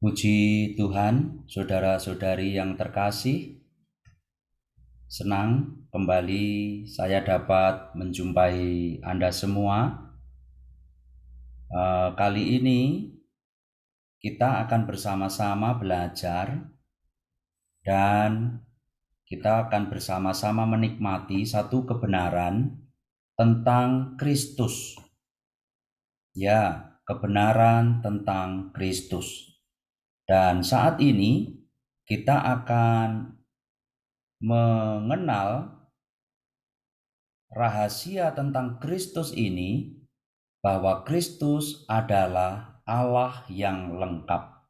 Puji Tuhan, saudara-saudari yang terkasih, senang kembali saya dapat menjumpai Anda semua. Kali ini kita akan bersama-sama belajar dan kita akan bersama-sama menikmati satu kebenaran tentang Kristus. Ya, kebenaran tentang Kristus. Dan saat ini kita akan mengenal rahasia tentang Kristus ini, bahwa Kristus adalah Allah yang lengkap.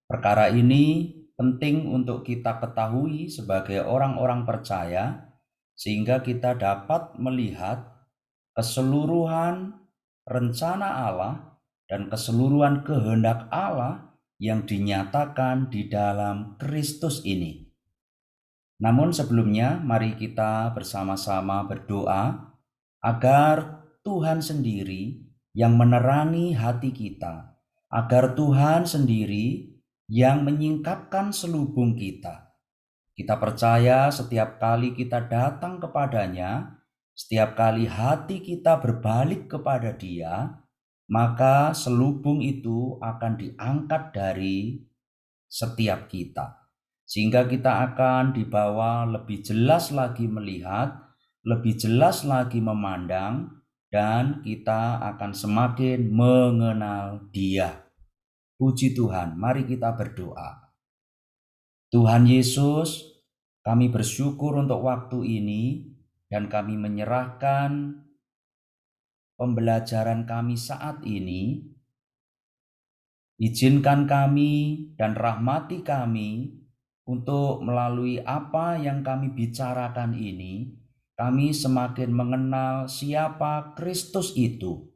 Perkara ini penting untuk kita ketahui sebagai orang-orang percaya, sehingga kita dapat melihat keseluruhan rencana Allah dan keseluruhan kehendak Allah yang dinyatakan di dalam Kristus ini. Namun sebelumnya, mari kita bersama-sama berdoa agar Tuhan sendiri yang menerangi hati kita, agar Tuhan sendiri yang menyingkapkan selubung kita. Kita percaya setiap kali kita datang kepadanya, setiap kali hati kita berbalik kepada Dia, maka selubung itu akan diangkat dari setiap kita. Sehingga kita akan dibawa lebih jelas lagi melihat, lebih jelas lagi memandang, dan kita akan semakin mengenal Dia. Puji Tuhan, mari kita berdoa. Tuhan Yesus, kami bersyukur untuk waktu ini dan kami menyerahkan pembelajaran kami saat ini. Izinkan kami dan rahmati kami untuk melalui apa yang kami bicarakan ini, kami semakin mengenal siapa Kristus itu.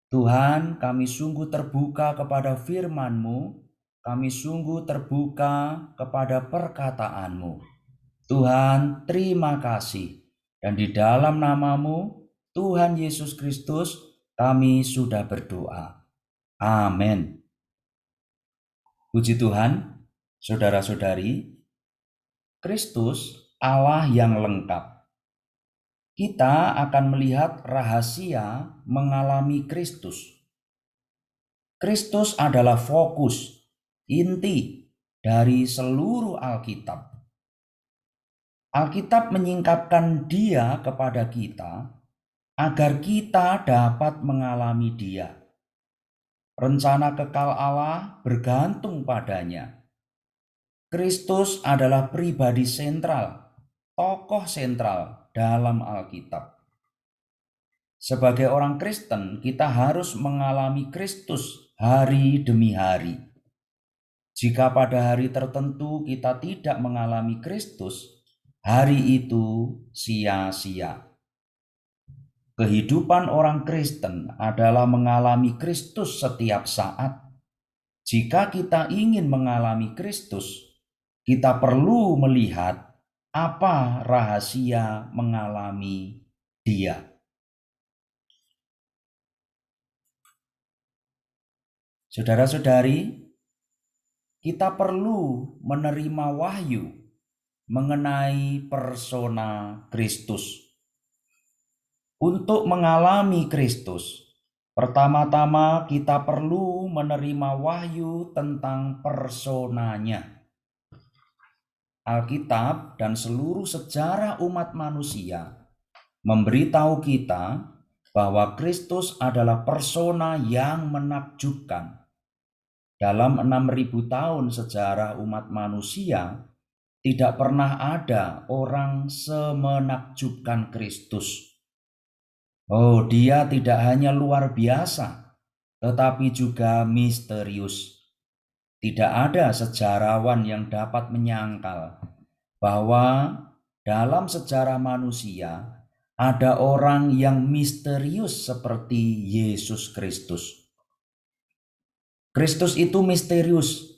Tuhan, kami sungguh terbuka kepada firman-Mu, kami sungguh terbuka kepada perkataan-Mu. Tuhan, terima kasih. Dan di dalam nama-Mu, Tuhan Yesus Kristus, kami sudah berdoa. Amin. Puji Tuhan. Saudara-saudari, Kristus Allah yang lengkap. Kita akan melihat rahasia mengalami Kristus. Kristus adalah fokus, inti dari seluruh Alkitab. Alkitab menyingkapkan Dia kepada kita agar kita dapat mengalami Dia. Rencana kekal Allah bergantung padanya. Kristus adalah pribadi sentral, tokoh sentral dalam Alkitab. Sebagai orang Kristen, kita harus mengalami Kristus hari demi hari. Jika pada hari tertentu kita tidak mengalami Kristus, hari itu sia-sia. Kehidupan orang Kristen adalah mengalami Kristus setiap saat. Jika kita ingin mengalami Kristus, kita perlu melihat apa rahasia mengalami Dia. Saudara-saudari, kita perlu menerima wahyu mengenai persona Kristus. Untuk mengalami Kristus, pertama-tama kita perlu menerima wahyu tentang personanya. Alkitab dan seluruh sejarah umat manusia memberitahu kita bahwa Kristus adalah persona yang menakjubkan. Dalam 6.000 tahun sejarah umat manusia, tidak pernah ada orang semenakjubkan Kristus. Oh, Dia tidak hanya luar biasa, tetapi juga misterius. Tidak ada sejarawan yang dapat menyangkal bahwa dalam sejarah manusia ada orang yang misterius seperti Yesus Kristus. Kristus itu misterius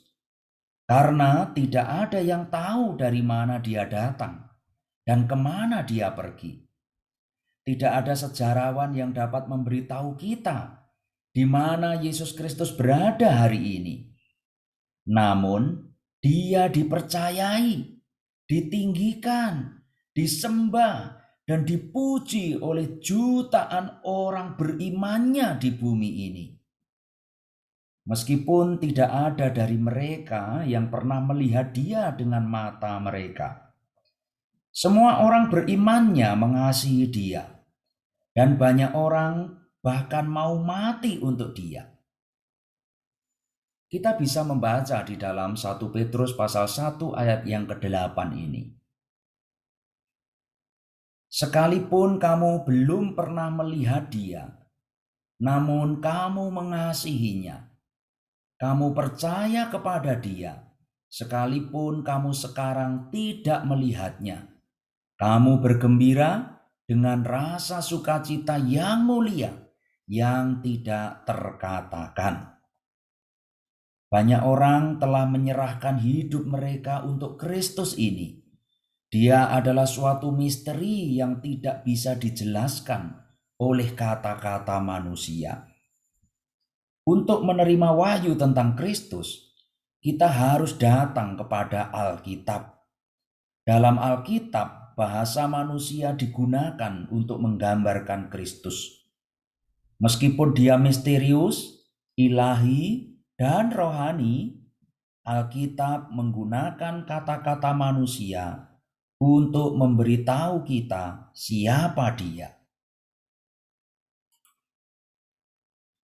karena tidak ada yang tahu dari mana Dia datang dan kemana Dia pergi. Tidak ada sejarawan yang dapat memberitahu kita di mana Yesus Kristus berada hari ini. Namun, dia dipercayai, ditinggikan, disembah, dan dipuji oleh jutaan orang berimannya di bumi ini. Meskipun tidak ada dari mereka yang pernah melihat dia dengan mata mereka. Semua orang berimannya mengasihi dia. Dan banyak orang bahkan mau mati untuk dia. Kita bisa membaca di dalam 1 Petrus pasal 1 ayat yang ke-8 ini. Sekalipun kamu belum pernah melihat dia, namun kamu mengasihinya. Kamu percaya kepada dia, sekalipun kamu sekarang tidak melihatnya. Kamu bergembira dengan rasa sukacita yang mulia, yang tidak terkatakan. Banyak orang telah menyerahkan hidup mereka untuk Kristus ini. Dia adalah suatu misteri yang tidak bisa dijelaskan oleh kata-kata manusia. Untuk menerima wahyu tentang Kristus, kita harus datang kepada Alkitab. Dalam Alkitab, bahasa manusia digunakan untuk menggambarkan Kristus. Meskipun dia misterius, ilahi, dan rohani, Alkitab menggunakan kata-kata manusia untuk memberitahu kita siapa dia.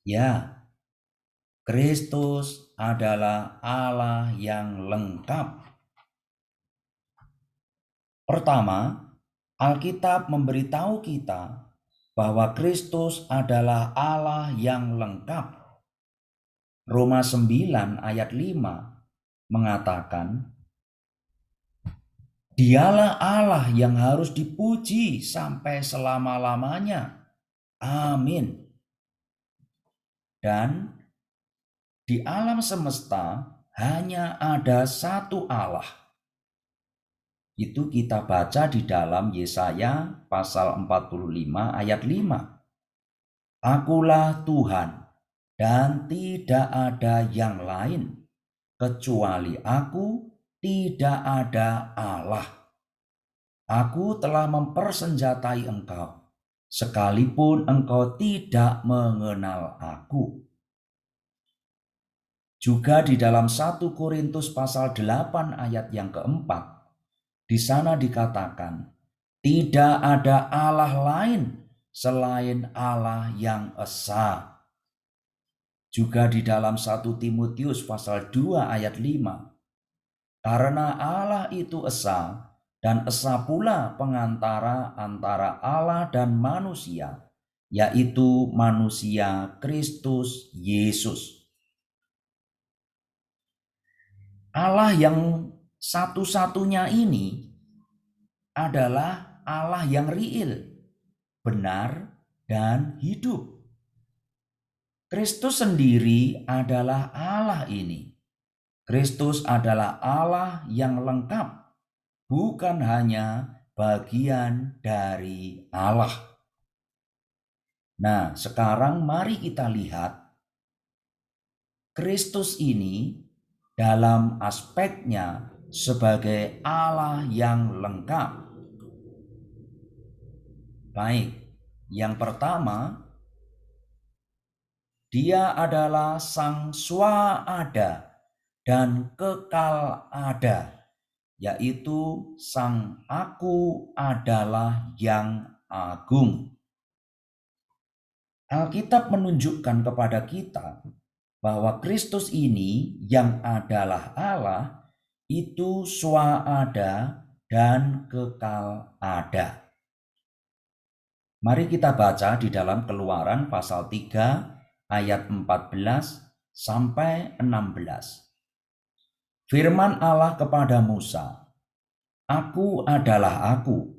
Ya, Kristus adalah Allah yang lengkap. Pertama, Alkitab memberitahu kita bahwa Kristus adalah Allah yang lengkap. Roma 9 ayat 5 mengatakan, Dialah Allah yang harus dipuji sampai selama-lamanya. Amin. Dan di alam semesta hanya ada satu Allah. Itu kita baca di dalam Yesaya pasal 45 ayat 5. Akulah Tuhan dan tidak ada yang lain. Kecuali aku tidak ada Allah. Aku telah mempersenjatai engkau, sekalipun engkau tidak mengenal aku. Juga di dalam 1 Korintus pasal 8 ayat yang keempat, di sana dikatakan, tidak ada Allah lain selain Allah yang esa. Juga di dalam 1 Timotius pasal 2 ayat 5, karena Allah itu esa, dan esa pula pengantara antara Allah dan manusia, yaitu manusia Kristus Yesus. Allah yang satu-satunya ini adalah Allah yang real, benar, dan hidup. Kristus sendiri adalah Allah ini. Kristus adalah Allah yang lengkap, bukan hanya bagian dari Allah. Nah, sekarang mari kita lihat Kristus ini dalam aspeknya sebagai Allah yang lengkap. Baik, yang pertama, Dia adalah Sang Swaada dan kekal ada, yaitu Sang Aku adalah yang agung. Alkitab menunjukkan kepada kita bahwa Kristus ini yang adalah Allah itu swaada dan kekal ada. Mari kita baca di dalam Keluaran pasal 3 ayat 14 sampai 16. Firman Allah kepada Musa, Aku adalah aku.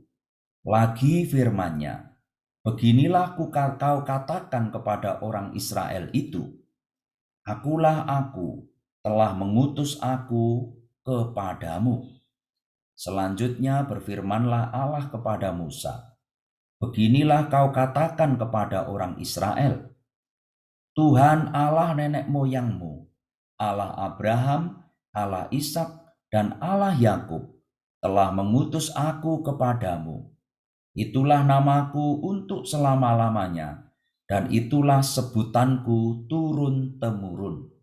Lagi firman-Nya, beginilah kau katakan kepada orang Israel itu, Akulah aku, telah mengutus aku kepadamu. Selanjutnya berfirmanlah Allah kepada Musa, Beginilah kau katakan kepada orang Israel, Tuhan Allah nenek moyangmu, Allah Abraham, Allah Ishak, dan Allah Yakub, telah mengutus aku kepadamu. Itulah namaku untuk selama-lamanya, dan itulah sebutanku turun-temurun.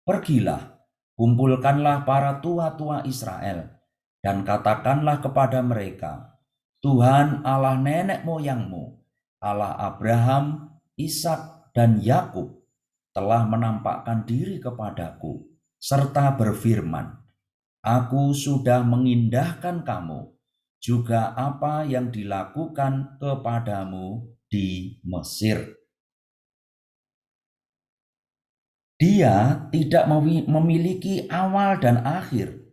Pergilah, kumpulkanlah para tua-tua Israel, dan katakanlah kepada mereka, Tuhan Allah nenek moyangmu, Allah Abraham, Ishak, dan Yakub, telah menampakkan diri kepadaku, serta berfirman, Aku sudah mengindahkan kamu, juga apa yang dilakukan kepadamu di Mesir. Dia tidak memiliki awal dan akhir.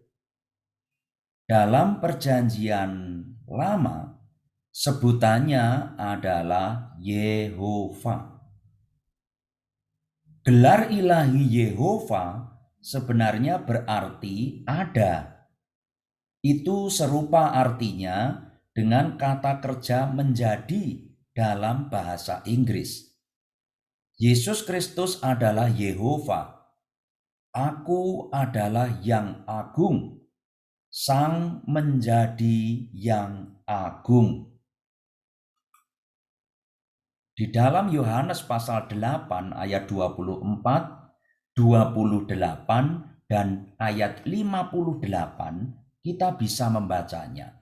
Dalam perjanjian lama, sebutannya adalah Yehova. Gelar ilahi Yehova sebenarnya berarti ada. Itu serupa artinya dengan kata kerja menjadi dalam bahasa Inggris. Yesus Kristus adalah Yehova. Aku adalah yang agung, sang menjadi yang agung. Di dalam Yohanes pasal 8 ayat 24, 28, dan ayat 58 kita bisa membacanya.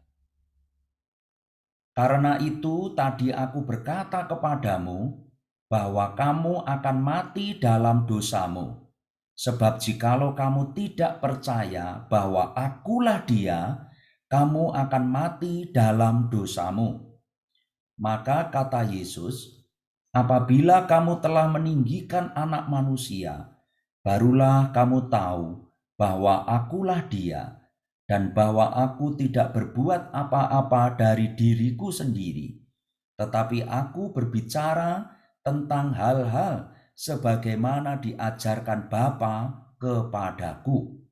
Karena itu tadi aku berkata kepadamu bahwa kamu akan mati dalam dosamu. Sebab jikalau kamu tidak percaya bahwa akulah dia, kamu akan mati dalam dosamu. Maka kata Yesus, apabila kamu telah meninggikan anak manusia, barulah kamu tahu bahwa akulah dia, dan bahwa aku tidak berbuat apa-apa dari diriku sendiri, tetapi aku berbicara tentang hal-hal sebagaimana diajarkan Bapa kepadaku.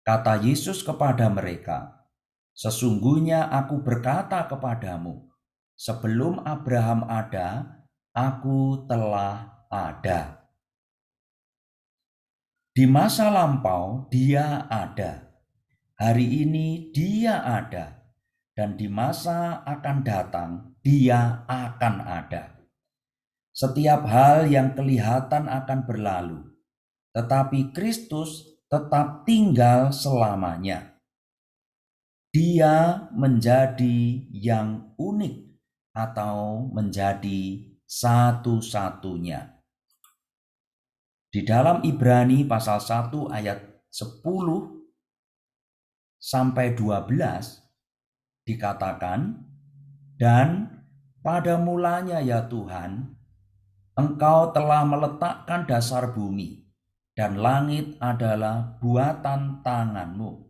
Kata Yesus kepada mereka, sesungguhnya aku berkata kepadamu, sebelum Abraham ada, aku telah ada. Di masa lampau dia ada, hari ini dia ada, dan di masa akan datang dia akan ada. Setiap hal yang kelihatan akan berlalu, tetapi Kristus tetap tinggal selamanya. Dia menjadi yang unik atau menjadi satu-satunya. Di dalam Ibrani pasal 1 ayat 10 sampai 12 dikatakan, dan pada mulanya ya Tuhan, Engkau telah meletakkan dasar bumi, dan langit adalah buatan tanganmu.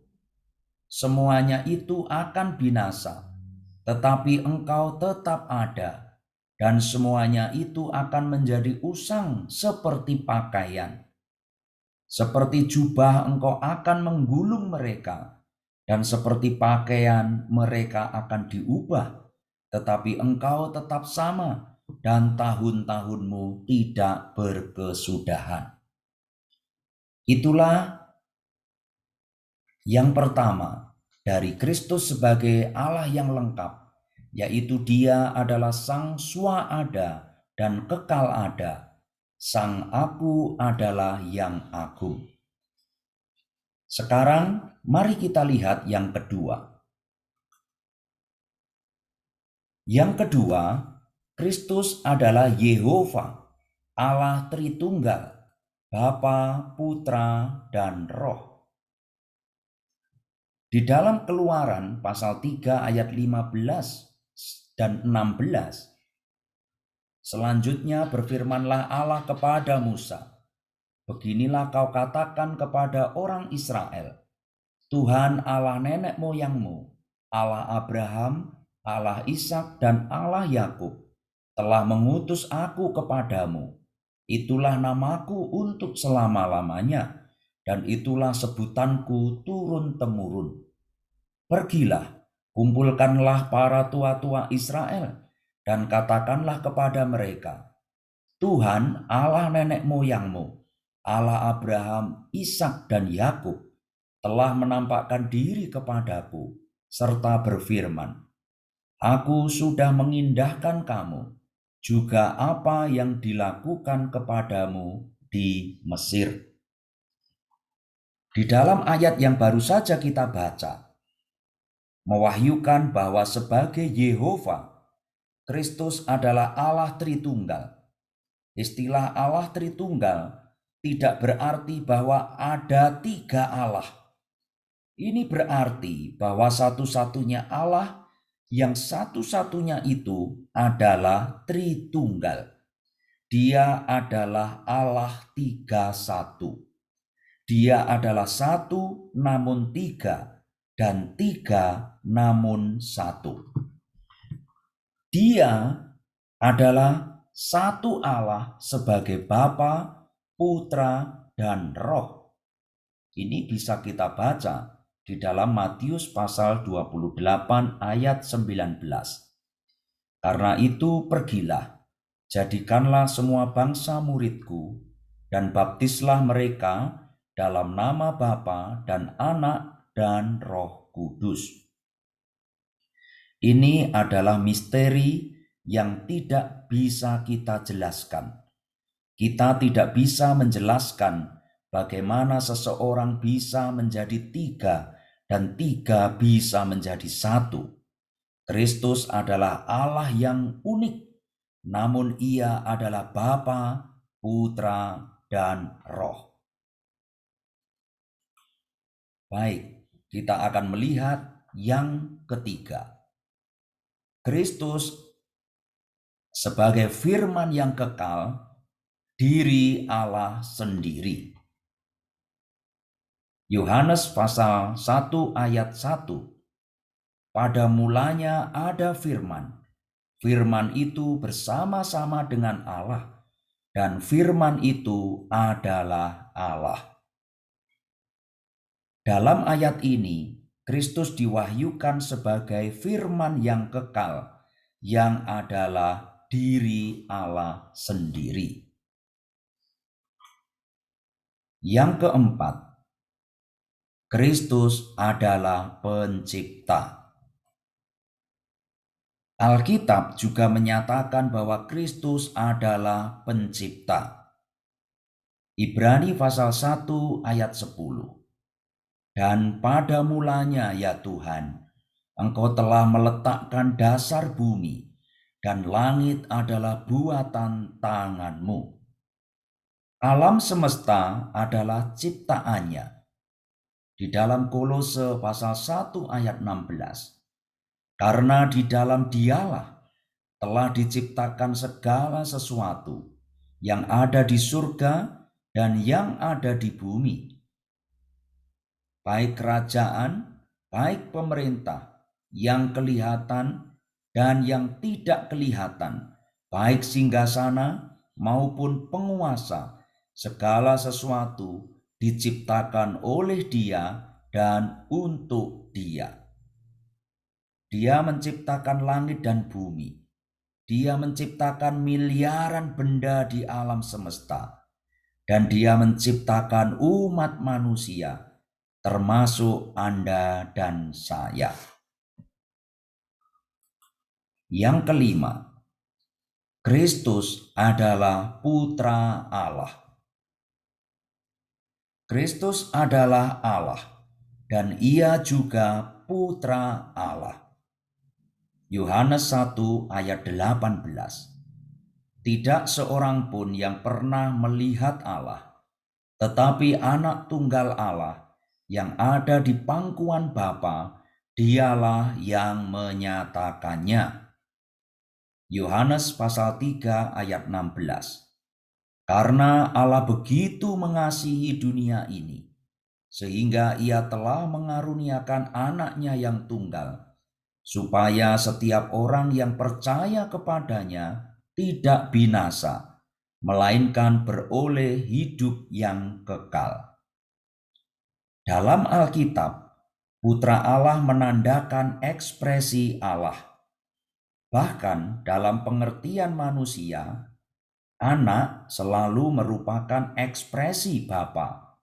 Semuanya itu akan binasa, tetapi Engkau tetap ada, dan semuanya itu akan menjadi usang seperti pakaian. Seperti jubah Engkau akan menggulung mereka, dan seperti pakaian mereka akan diubah, tetapi Engkau tetap sama, dan tahun-tahunmu tidak berkesudahan. Itulah yang pertama dari Kristus sebagai Allah yang lengkap, yaitu Dia adalah Sang Swaada dan kekal ada. Sang Aku adalah yang agung. Sekarang mari kita lihat yang kedua. Yang kedua, Kristus adalah Yehova, Allah Tritunggal, Bapa, Putra, dan Roh. Di dalam Keluaran pasal 3 ayat 15 dan 16, selanjutnya berfirmanlah Allah kepada Musa, beginilah kau katakan kepada orang Israel, Tuhan Allah nenek moyangmu, Allah Abraham, Allah Ishak, dan Allah Yakub telah mengutus aku kepadamu. Itulah namaku untuk selama-lamanya, dan itulah sebutanku turun-temurun. Pergilah, kumpulkanlah para tua-tua Israel, dan katakanlah kepada mereka, Tuhan Allah nenek moyangmu, Allah Abraham, Ishak dan Yakub, telah menampakkan diri kepadaku serta berfirman, Aku sudah mengindahkan kamu, juga apa yang dilakukan kepadamu di Mesir. Di dalam ayat yang baru saja kita baca, mewahyukan bahwa sebagai Yehova, Kristus adalah Allah Tritunggal. Istilah Allah Tritunggal tidak berarti bahwa ada 3 Allah. Ini berarti bahwa satu-satunya Allah yang satu-satunya itu adalah Tritunggal. Dia adalah Allah 3-1. Dia adalah 1 namun 3 dan 3 namun 1. Dia adalah satu Allah sebagai Bapa, Putra, dan Roh. Ini bisa kita baca di dalam Matius pasal 28 ayat 19. Karena itu pergilah, jadikanlah semua bangsa muridku, dan baptislah mereka dalam nama Bapa dan Anak dan Roh Kudus. Ini adalah misteri yang tidak bisa kita jelaskan. Kita tidak bisa menjelaskan bagaimana seseorang bisa menjadi 3 dan 3 bisa menjadi 1. Kristus adalah Allah yang unik, namun Ia adalah Bapa, Putra, dan Roh. Baik, kita akan melihat yang ketiga. Kristus sebagai firman yang kekal, diri Allah sendiri. Yohanes pasal 1 ayat 1. Pada mulanya ada firman. Firman itu bersama-sama dengan Allah, dan firman itu adalah Allah. Dalam ayat ini, Kristus diwahyukan sebagai firman yang kekal, yang adalah diri Allah sendiri. Yang keempat, Kristus adalah pencipta. Alkitab juga menyatakan bahwa Kristus adalah pencipta. Ibrani pasal 1 ayat 10. Dan pada mulanya ya Tuhan, Engkau telah meletakkan dasar bumi, dan langit adalah buatan tangan-Mu. Alam semesta adalah ciptaannya. Di dalam Kolose pasal 1 ayat 16. Karena di dalam Dialah telah diciptakan segala sesuatu yang ada di surga dan yang ada di bumi, baik kerajaan, baik pemerintah, yang kelihatan dan yang tidak kelihatan, baik singgasana maupun penguasa, segala sesuatu diciptakan oleh Dia dan untuk Dia. Dia menciptakan langit dan bumi. Dia menciptakan miliaran benda di alam semesta. Dan Dia menciptakan umat manusia, termasuk Anda dan saya. Yang kelima, Kristus adalah Putra Allah. Kristus adalah Allah, dan Ia juga Putra Allah. Yohanes 1 ayat 18. Tidak seorang pun yang pernah melihat Allah, tetapi anak tunggal Allah yang ada di pangkuan Bapa, Dialah yang menyatakannya. Yohanes pasal 3 ayat 16. Karena Allah begitu mengasihi dunia ini, sehingga Ia telah mengaruniakan anaknya yang tunggal, supaya setiap orang yang percaya kepadanya tidak binasa, melainkan beroleh hidup yang kekal. Dalam Alkitab, Putra Allah menandakan ekspresi Allah. Bahkan dalam pengertian manusia, Anak selalu merupakan ekspresi Bapa.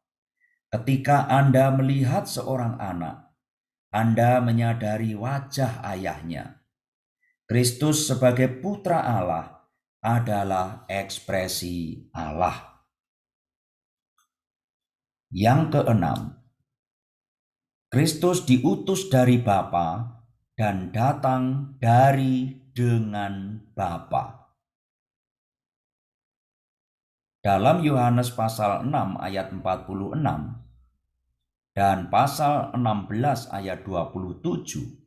Ketika Anda melihat seorang anak, Anda menyadari wajah ayahnya. Kristus sebagai putra Allah adalah ekspresi Allah. Yang keenam, Kristus diutus dari Bapa dan datang dari dengan Bapa. Dalam Yohanes pasal 6 ayat 46 dan pasal 16 ayat 27,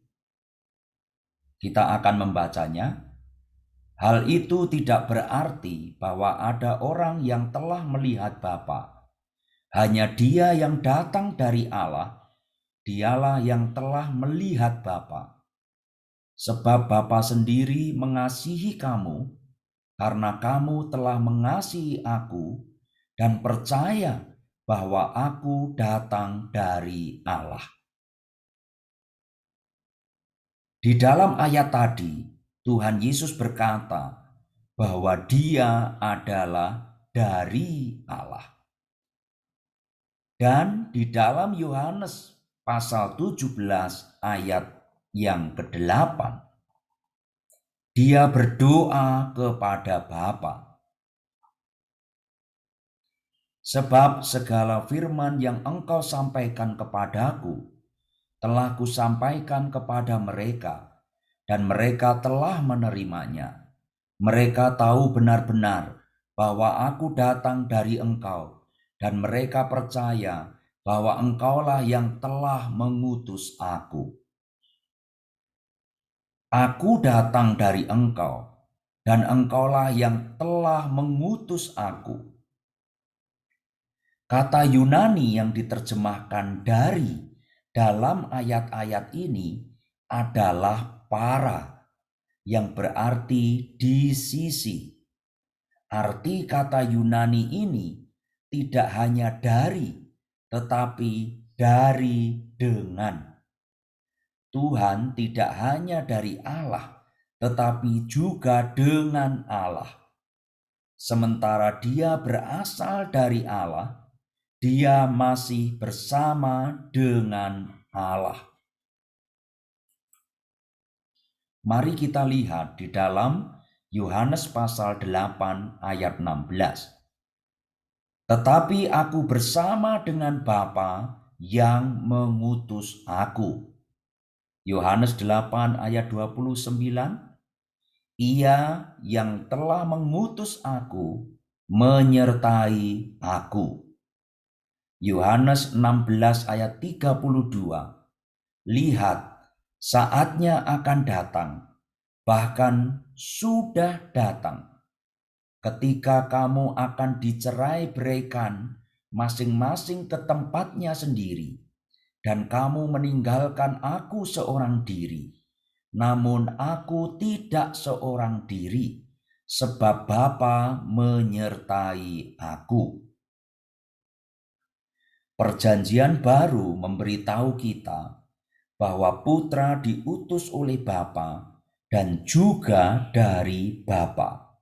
kita akan membacanya. Hal itu tidak berarti bahwa ada orang yang telah melihat Bapa. Hanya Dia yang datang dari Allah, Dialah yang telah melihat Bapa. Sebab Bapa sendiri mengasihi kamu, karena kamu telah mengasihi aku dan percaya bahwa aku datang dari Allah. Di dalam ayat tadi, Tuhan Yesus berkata bahwa Dia adalah dari Allah. Dan di dalam Yohanes pasal 17 ayat yang ke-8, Dia berdoa kepada Bapa. Sebab segala firman yang engkau sampaikan kepadaku, telah kusampaikan kepada mereka, dan mereka telah menerimanya. Mereka tahu benar-benar bahwa aku datang dari engkau, dan mereka percaya bahwa engkaulah yang telah mengutus aku. Aku datang dari engkau, dan engkaulah yang telah mengutus aku. Kata Yunani yang diterjemahkan dari dalam ayat-ayat ini adalah para, yang berarti di sisi. Arti kata Yunani ini tidak hanya dari, tetapi dari dengan. Tuhan tidak hanya dari Allah, tetapi juga dengan Allah. Sementara Dia berasal dari Allah, Dia masih bersama dengan Allah. Mari kita lihat di dalam Yohanes pasal 8 ayat 16. Tetapi aku bersama dengan Bapa yang mengutus aku. Yohanes 8 ayat 29. Ia yang telah mengutus aku menyertai aku. Yohanes 16 ayat 32. Lihat, saatnya akan datang, bahkan sudah datang, ketika kamu akan dicerai-beraikan masing-masing ke tempatnya sendiri, dan kamu meninggalkan aku seorang diri. Namun aku tidak seorang diri, sebab Bapa menyertai aku. Perjanjian baru memberitahu kita bahwa putra diutus oleh Bapa dan juga dari Bapa.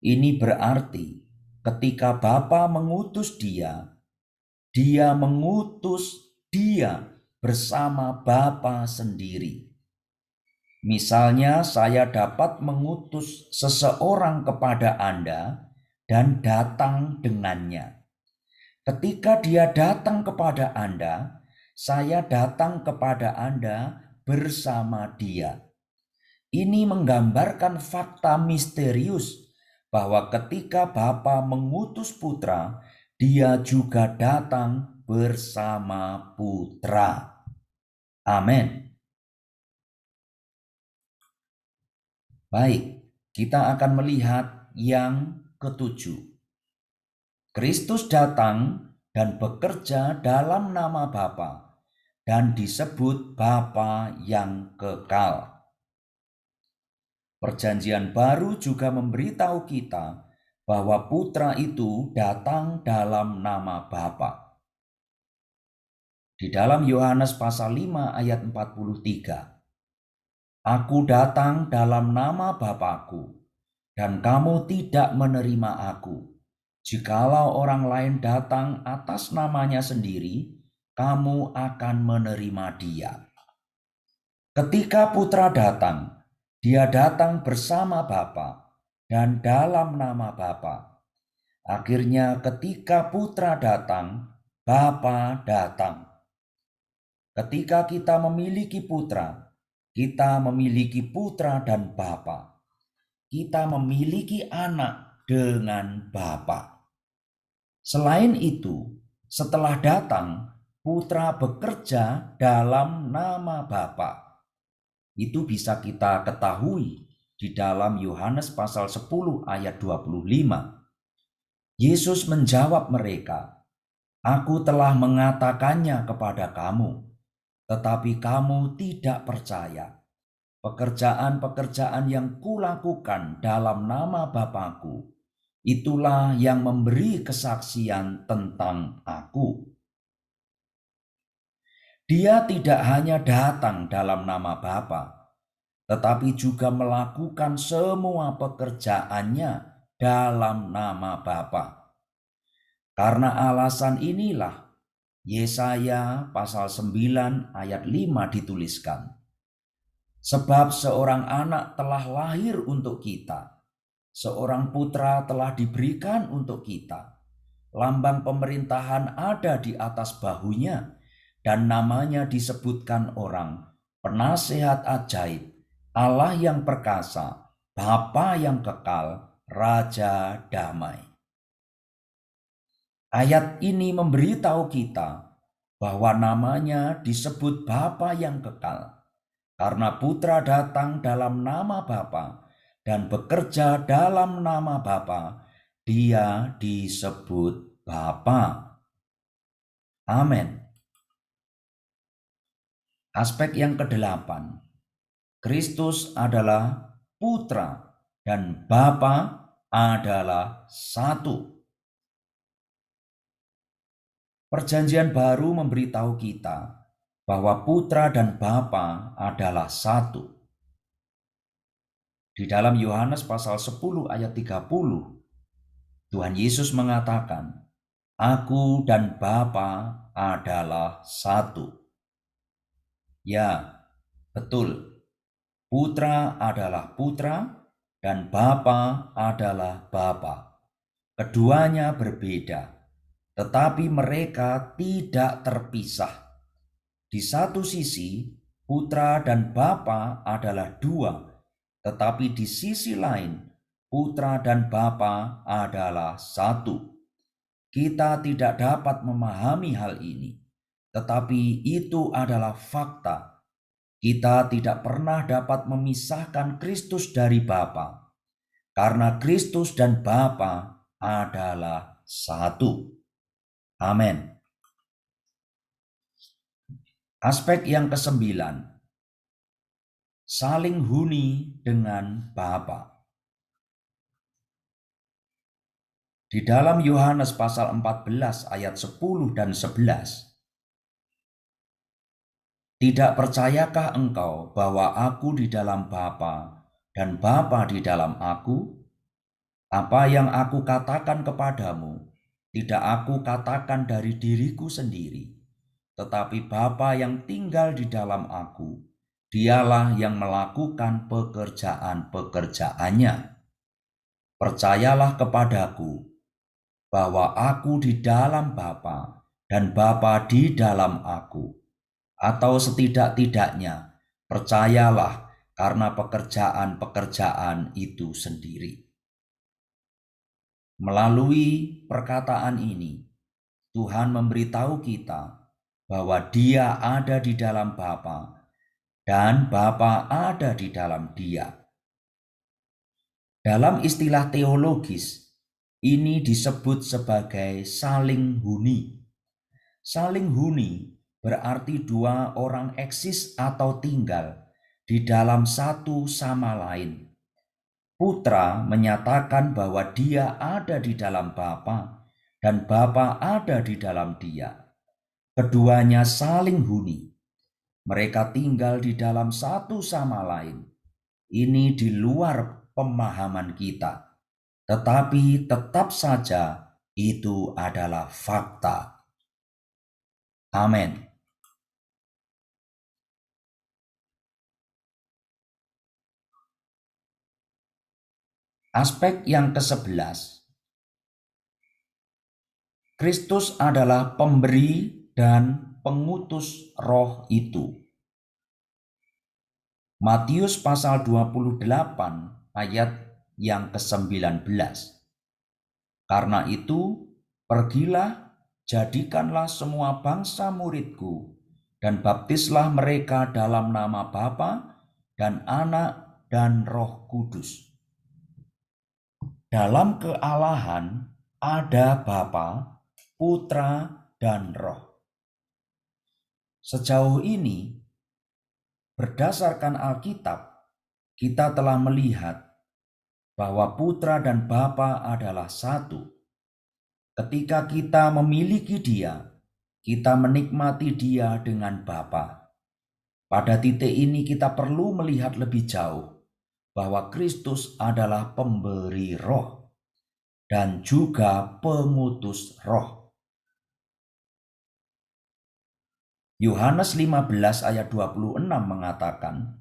Ini berarti ketika Bapa mengutus Dia, Dia mengutus Dia bersama Bapa sendiri. Misalnya saya dapat mengutus seseorang kepada Anda dan datang dengannya. Ketika dia datang kepada Anda, saya datang kepada Anda bersama dia. Ini menggambarkan fakta misterius bahwa ketika Bapa mengutus putra, Dia juga datang bersama putra. Amin. Baik, kita akan melihat yang ketujuh. Kristus datang dan bekerja dalam nama Bapa dan disebut Bapa yang kekal. Perjanjian baru juga memberitahu kita bahwa putra itu datang dalam nama Bapa. Di dalam Yohanes pasal 5 ayat 43. Aku datang dalam nama Bapa-Ku dan kamu tidak menerima aku. Jikalau orang lain datang atas namanya sendiri, kamu akan menerima dia. Ketika putra datang, dia datang bersama Bapa dan dalam nama Bapa. Akhirnya ketika putra datang, Bapa datang. Ketika kita memiliki putra, kita memiliki putra dan Bapa. Kita memiliki anak dengan Bapa. Selain itu, setelah datang, putra bekerja dalam nama Bapa. Itu bisa kita ketahui di dalam Yohanes pasal 10 ayat 25. Yesus menjawab mereka, "Aku telah mengatakannya kepada kamu, tetapi kamu tidak percaya. Pekerjaan-pekerjaan yang kulakukan dalam nama Bapa-Ku, itulah yang memberi kesaksian tentang Aku." Dia tidak hanya datang dalam nama Bapa, tetapi juga melakukan semua pekerjaannya dalam nama Bapa. Karena alasan inilah Yesaya pasal 9 ayat 5 dituliskan, "Sebab seorang anak telah lahir untuk kita, seorang putra telah diberikan untuk kita. Lambang pemerintahan ada di atas bahunya, dan namanya disebutkan orang, Penasehat Ajaib, Allah yang perkasa, Bapa yang kekal, Raja Damai." Ayat ini memberitahu kita bahwa namanya disebut Bapa yang kekal, karena putra datang dalam nama Bapa dan bekerja dalam nama Bapa, dia disebut Bapa. Amin. Aspek yang kedelapan, Kristus adalah putra dan Bapa adalah satu. Perjanjian baru memberitahu kita bahwa putra dan Bapa adalah satu. Di dalam Yohanes pasal 10 ayat 30, Tuhan Yesus mengatakan, "Aku dan Bapa adalah satu." Ya, betul. Putra adalah putra dan Bapa adalah Bapa. Keduanya berbeda, tetapi mereka tidak terpisah. Di satu sisi, putra dan Bapa adalah dua, tetapi di sisi lain, putra dan Bapa adalah satu. Kita tidak dapat memahami hal ini, tetapi itu adalah fakta. Kita tidak pernah dapat memisahkan Kristus dari Bapa, karena Kristus dan Bapa adalah satu. Amin. Aspek yang kesembilan, saling huni dengan Bapa. Di dalam Yohanes pasal 14 ayat 10 dan 11, "Tidak percayakah engkau bahwa aku di dalam Bapa dan Bapa di dalam aku? Apa yang aku katakan kepadamu, tidak aku katakan dari diriku sendiri, tetapi Bapa yang tinggal di dalam aku, dialah yang melakukan pekerjaan-pekerjaannya. Percayalah kepadaku bahwa aku di dalam Bapa dan Bapa di dalam aku. Atau setidak-tidaknya percayalah karena pekerjaan-pekerjaan itu sendiri." Melalui perkataan ini, Tuhan memberitahu kita bahwa Dia ada di dalam Bapa dan Bapa ada di dalam Dia. Dalam istilah teologis, ini disebut sebagai saling huni. Saling huni berarti dua orang eksis atau tinggal di dalam satu sama lain. Putra menyatakan bahwa dia ada di dalam Bapa dan Bapa ada di dalam dia. Keduanya saling huni. Mereka tinggal di dalam satu sama lain. Ini di luar pemahaman kita, tetapi tetap saja itu adalah fakta. Amin. Aspek yang ke-11, Kristus adalah pemberi dan pengutus roh itu. Matius pasal 28 ayat yang ke-19. Karena itu, pergilah, jadikanlah semua bangsa muridku, dan baptislah mereka dalam nama Bapa dan Anak dan Roh Kudus. Dalam kealahan ada Bapa, Putra, dan Roh. Sejauh ini, berdasarkan Alkitab, kita telah melihat bahwa Putra dan Bapa adalah satu. Ketika kita memiliki Dia, kita menikmati Dia dengan Bapa. Pada titik ini kita perlu melihat lebih jauh bahwa Kristus adalah pemberi roh dan juga pengutus roh. Yohanes 15 ayat 26 mengatakan,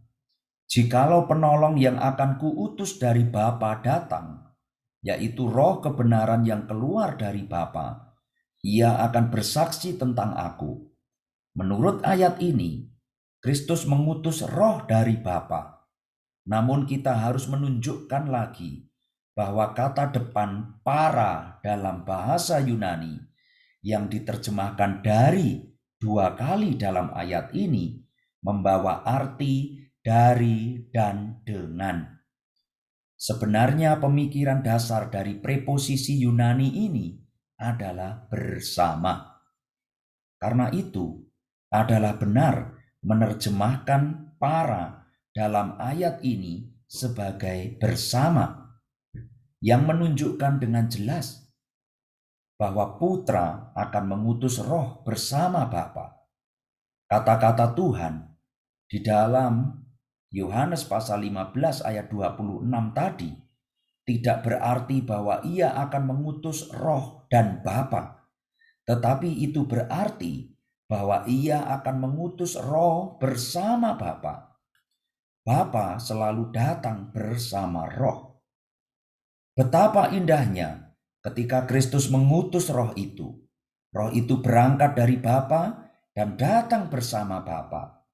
"Jikalau penolong yang akan kuutus dari Bapa datang, yaitu roh kebenaran yang keluar dari Bapa, ia akan bersaksi tentang aku." Menurut ayat ini, Kristus mengutus roh dari Bapa. Namun kita harus menunjukkan lagi bahwa kata depan para dalam bahasa Yunani yang diterjemahkan dari 2 kali dalam ayat ini membawa arti dari dan dengan. Sebenarnya pemikiran dasar dari preposisi Yunani ini adalah bersama. Karena itu adalah benar menerjemahkan para dalam ayat ini sebagai bersama, yang menunjukkan dengan jelas bahwa Putra akan mengutus roh bersama Bapa. Kata-kata Tuhan di dalam Yohanes pasal 15 ayat 26 tadi tidak berarti bahwa ia akan mengutus roh dan Bapa, tetapi itu berarti bahwa ia akan mengutus roh bersama Bapa. Bapa selalu datang bersama roh. Betapa indahnya ketika Kristus mengutus roh itu. Roh itu berangkat dari Bapa dan datang bersama Bapa.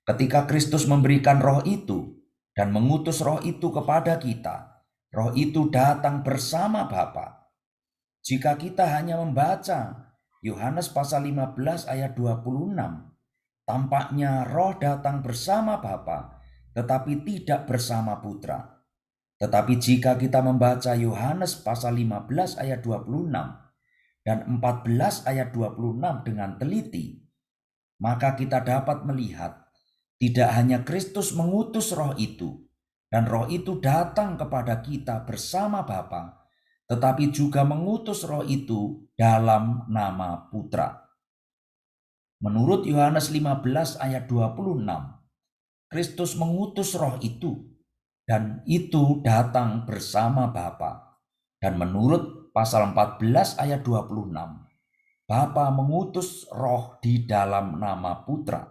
Ketika Kristus memberikan roh itu dan mengutus roh itu kepada kita, roh itu datang bersama Bapa. Jika kita hanya membaca Yohanes pasal 15 ayat 26, tampaknya roh datang bersama Bapa, tetapi tidak bersama Putra. Tetapi jika kita membaca Yohanes pasal 15 ayat 26 dan 14 ayat 26 dengan teliti, maka kita dapat melihat tidak hanya Kristus mengutus roh itu, dan roh itu datang kepada kita bersama Bapa, tetapi juga mengutus roh itu dalam nama Putra. Menurut Yohanes 15 ayat 26, Kristus mengutus roh itu, dan itu datang bersama Bapa. Dan menurut pasal 14 ayat 26, Bapa mengutus roh di dalam nama Putra.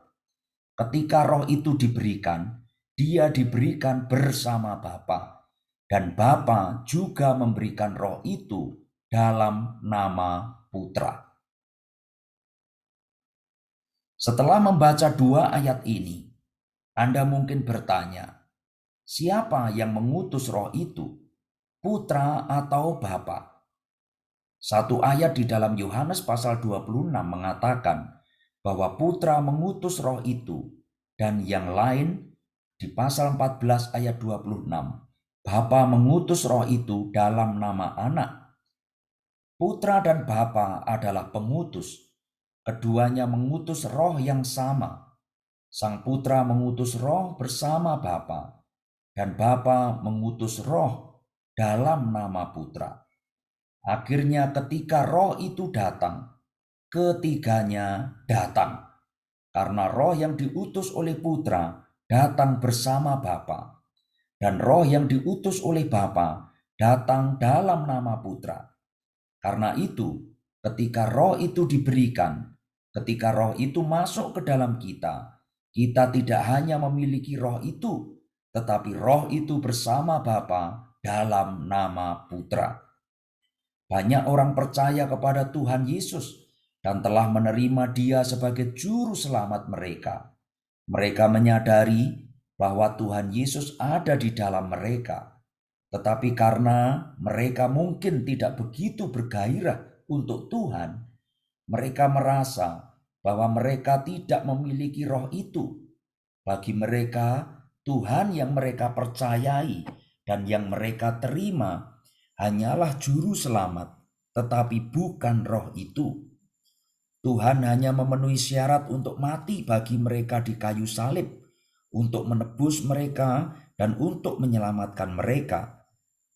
Ketika roh itu diberikan, dia diberikan bersama Bapa, dan Bapa juga memberikan roh itu dalam nama Putra. Setelah membaca 2 ayat ini, Anda mungkin bertanya, siapa yang mengutus roh itu? Putra atau Bapa? Satu ayat di dalam Yohanes pasal 26 mengatakan bahwa Putra mengutus roh itu, dan yang lain di pasal 14 ayat 26, Bapa mengutus roh itu dalam nama Anak. Putra dan Bapa adalah pengutus. Keduanya mengutus roh yang sama. Sang Putra mengutus roh bersama Bapa, dan Bapa mengutus roh dalam nama Putra. Akhirnya ketika roh itu datang, ketiganya datang. Karena roh yang diutus oleh Putra datang bersama Bapa. Dan roh yang diutus oleh Bapa datang dalam nama Putra. Karena itu, ketika roh itu diberikan, ketika roh itu masuk ke dalam kita, kita tidak hanya memiliki roh itu, tetapi roh itu bersama Bapa dalam nama Putra. Banyak orang percaya kepada Tuhan Yesus dan telah menerima Dia sebagai juru selamat mereka. Mereka menyadari bahwa Tuhan Yesus ada di dalam mereka. Tetapi karena mereka mungkin tidak begitu bergairah untuk Tuhan, mereka merasa bahwa mereka tidak memiliki roh itu. Bagi mereka, Tuhan yang mereka percayai dan yang mereka terima hanyalah juru selamat, tetapi bukan roh itu. Tuhan hanya memenuhi syarat untuk mati bagi mereka di kayu salib, untuk menebus mereka dan untuk menyelamatkan mereka.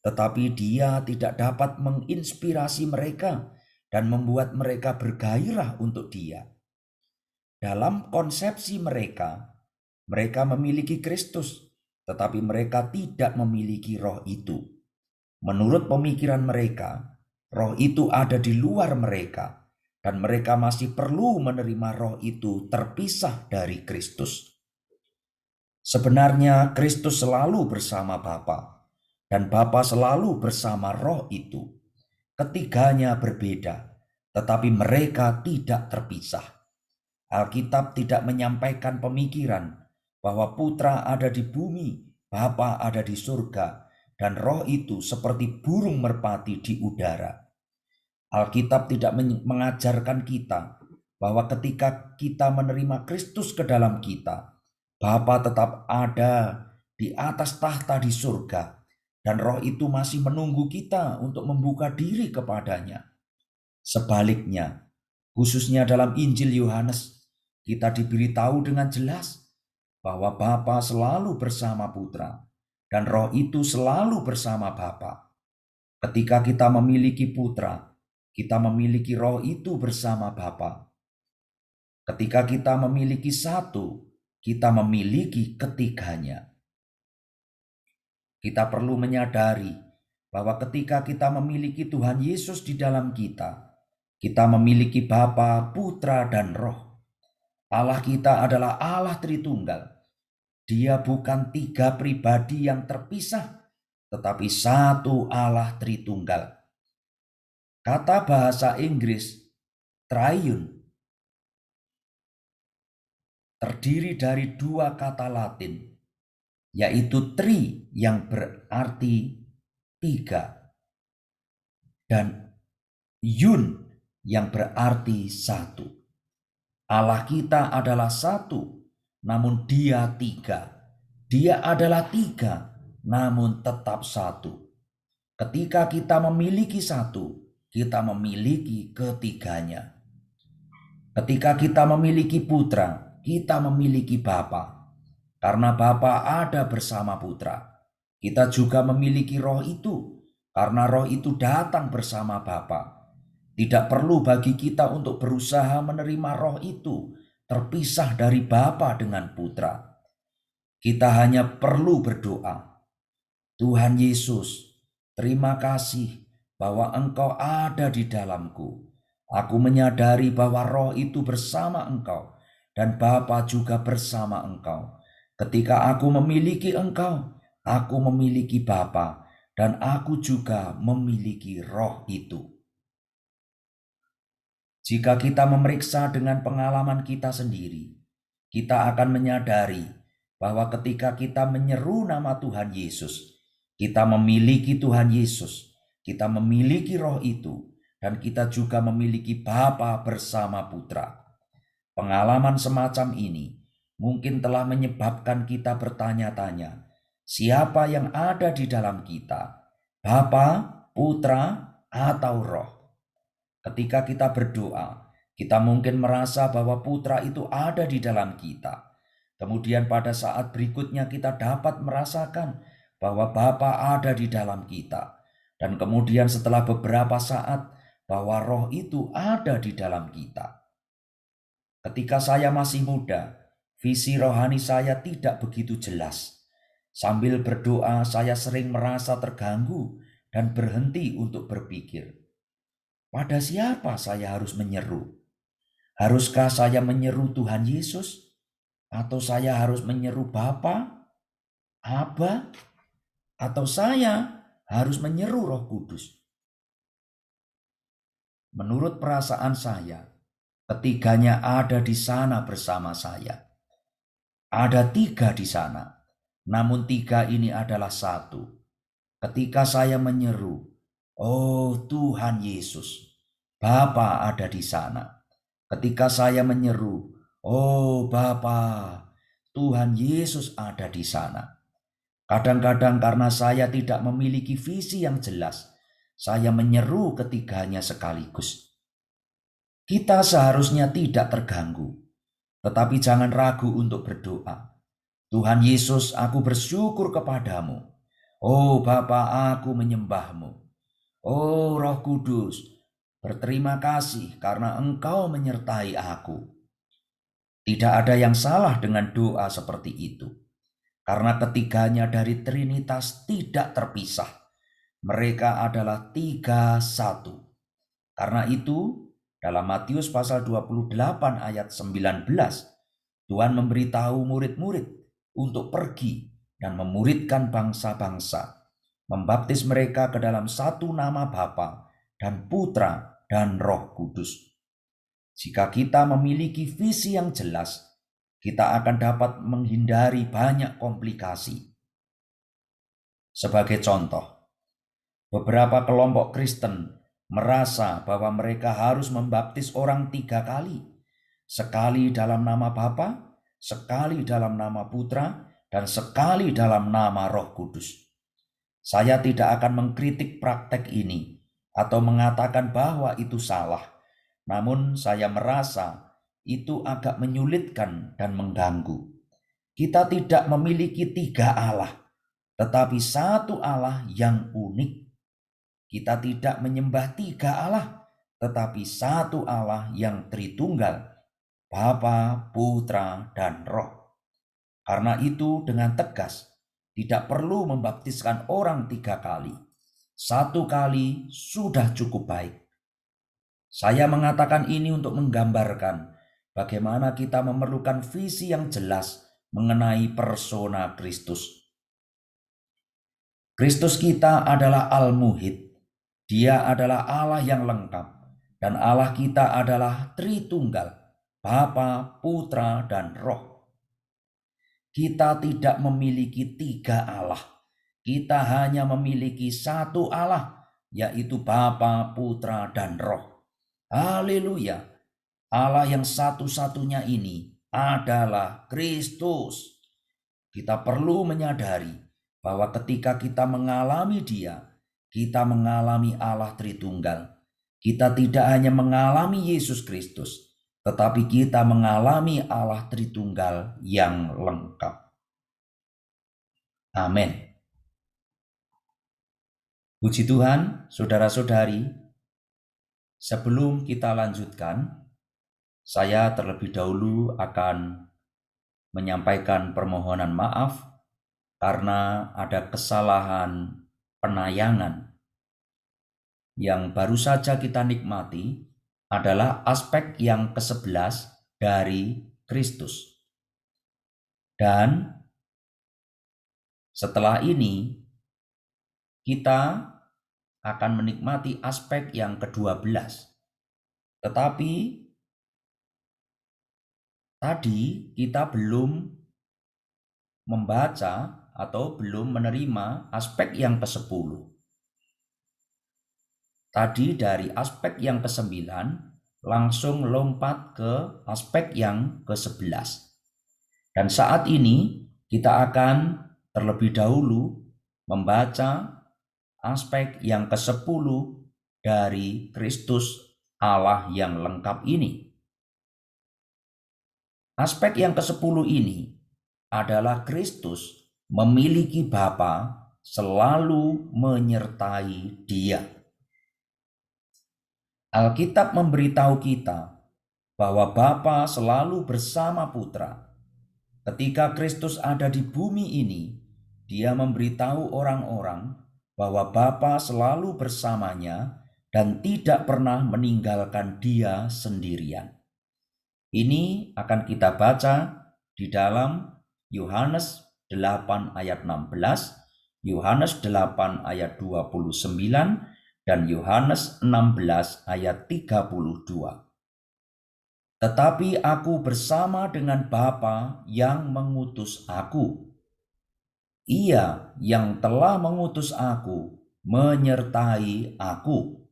Tetapi Dia tidak dapat menginspirasi mereka dan membuat mereka bergairah untuk Dia. Dalam konsepsi mereka, mereka memiliki Kristus, tetapi mereka tidak memiliki roh itu. Menurut pemikiran mereka, roh itu ada di luar mereka, dan mereka masih perlu menerima roh itu terpisah dari Kristus. Sebenarnya Kristus selalu bersama Bapa, dan Bapa selalu bersama roh itu. Ketiganya berbeda, tetapi mereka tidak terpisah. Alkitab tidak menyampaikan pemikiran bahwa Putra ada di bumi, Bapa ada di surga, dan roh itu seperti burung merpati di udara. Alkitab tidak mengajarkan kita bahwa ketika kita menerima Kristus ke dalam kita, Bapa tetap ada di atas tahta di surga, dan roh itu masih menunggu kita untuk membuka diri kepadanya. Sebaliknya, khususnya dalam Injil Yohanes, kita diberitahu dengan jelas bahwa Bapa selalu bersama Putra dan Roh itu selalu bersama Bapa. Ketika kita memiliki Putra, kita memiliki Roh itu bersama Bapa. Ketika kita memiliki satu, kita memiliki ketiganya. Kita perlu menyadari bahwa ketika kita memiliki Tuhan Yesus di dalam kita memiliki Bapa, Putra, dan Roh. Allah kita adalah Allah Tritunggal. Dia bukan tiga pribadi yang terpisah, tetapi satu Allah Tritunggal. Kata bahasa Inggris triune terdiri dari dua kata Latin, yaitu tri yang berarti tiga dan yun yang berarti satu. Allah kita adalah satu, namun Dia tiga. Dia adalah tiga, namun tetap satu. Ketika kita memiliki satu, kita memiliki ketiganya. Ketika kita memiliki Putra, kita memiliki Bapa. Karena Bapa ada bersama Putra. Kita juga memiliki Roh itu, karena Roh itu datang bersama Bapa. Tidak perlu bagi kita untuk berusaha menerima roh itu terpisah dari Bapa dengan Putra. Kita hanya perlu berdoa. Tuhan Yesus, terima kasih bahwa Engkau ada di dalamku. Aku menyadari bahwa roh itu bersama Engkau dan Bapa juga bersama Engkau. Ketika aku memiliki Engkau, aku memiliki Bapa dan aku juga memiliki roh itu. Jika kita memeriksa dengan pengalaman kita sendiri, kita akan menyadari bahwa ketika kita menyeru nama Tuhan Yesus, kita memiliki Tuhan Yesus, kita memiliki roh itu, dan kita juga memiliki Bapa bersama Putra. Pengalaman semacam ini mungkin telah menyebabkan kita bertanya-tanya, siapa yang ada di dalam kita? Bapa, Putra, atau Roh? Ketika kita berdoa, kita mungkin merasa bahwa Putra itu ada di dalam kita. Kemudian pada saat berikutnya kita dapat merasakan bahwa Bapa ada di dalam kita. Dan kemudian setelah beberapa saat bahwa Roh itu ada di dalam kita. Ketika saya masih muda, visi rohani saya tidak begitu jelas. Sambil berdoa, saya sering merasa terganggu dan berhenti untuk berpikir, pada siapa saya harus menyeru? Haruskah saya menyeru Tuhan Yesus? Atau saya harus menyeru Bapa, Aba? Atau saya harus menyeru Roh Kudus? Menurut perasaan saya, ketiganya ada di sana bersama saya. Ada tiga di sana, namun tiga ini adalah satu. Ketika saya menyeru, "Oh Tuhan Yesus, Bapa ada di sana." Ketika saya menyeru, "Oh Bapa, Tuhan Yesus ada di sana." Kadang-kadang karena saya tidak memiliki visi yang jelas, saya menyeru ketiganya sekaligus. Kita seharusnya tidak terganggu, tetapi jangan ragu untuk berdoa. Tuhan Yesus, aku bersyukur kepadamu. Oh Bapa, aku menyembahmu. Oh Roh Kudus, berterima kasih karena Engkau menyertai aku. Tidak ada yang salah dengan doa seperti itu, karena ketiganya dari Trinitas tidak terpisah. Mereka adalah tiga satu. Karena itu, dalam Matius pasal 28 ayat 19, Tuhan memberitahu murid-murid untuk pergi dan memuridkan bangsa-bangsa, membaptis mereka ke dalam satu nama Bapa dan Putra dan Roh Kudus. Jika kita memiliki visi yang jelas, kita akan dapat menghindari banyak komplikasi. Sebagai contoh, beberapa kelompok Kristen merasa bahwa mereka harus membaptis orang 3 kali. Sekali dalam nama Bapa, sekali dalam nama Putra, dan sekali dalam nama Roh Kudus. Saya tidak akan mengkritik praktek ini atau mengatakan bahwa itu salah. Namun saya merasa itu agak menyulitkan dan mengganggu. Kita tidak memiliki tiga Allah, tetapi satu Allah yang unik. Kita tidak menyembah tiga Allah, tetapi satu Allah yang Tritunggal, Bapa, Putra, dan Roh. Karena itu dengan tegas, tidak perlu membaptiskan orang 3 kali. 1 kali sudah cukup baik. Saya mengatakan ini untuk menggambarkan bagaimana kita memerlukan visi yang jelas mengenai persona Kristus. Kristus kita adalah Al-Muhid. Dia adalah Allah yang lengkap. Dan Allah kita adalah Tritunggal, Bapa, Putra, dan Roh. Kita tidak memiliki tiga Allah. Kita hanya memiliki satu Allah, yaitu Bapa, Putra, dan Roh. Haleluya. Allah yang satu-satunya ini adalah Kristus. Kita perlu menyadari bahwa ketika kita mengalami Dia, kita mengalami Allah Tritunggal. Kita tidak hanya mengalami Yesus Kristus, tetapi kita mengalami Allah Tritunggal yang lengkap. Amin. Puji Tuhan, saudara-saudari, sebelum kita lanjutkan, saya terlebih dahulu akan menyampaikan permohonan maaf karena ada kesalahan penayangan. Yang baru saja kita nikmati adalah aspek yang ke-11 dari Kristus. Dan setelah ini kita akan menikmati aspek yang ke-12. Tetapi tadi kita belum membaca atau belum menerima aspek yang ke-10. Tadi dari aspek yang ke-9 langsung lompat ke aspek yang ke-11. Dan saat ini kita akan terlebih dahulu membaca aspek yang ke-10 dari Kristus Allah yang lengkap ini. Aspek yang ke-10 ini adalah Kristus memiliki Bapa selalu menyertai Dia. Alkitab memberitahu kita bahwa Bapa selalu bersama Putra. Ketika Kristus ada di bumi ini, Dia memberitahu orang-orang bahwa Bapa selalu bersamanya dan tidak pernah meninggalkan dia sendirian. Ini akan kita baca di dalam Yohanes 8 ayat 16, Yohanes 8 ayat 29, dan Yohanes 16 ayat 32. Tetapi aku bersama dengan Bapa yang mengutus aku. Ia yang telah mengutus aku menyertai aku.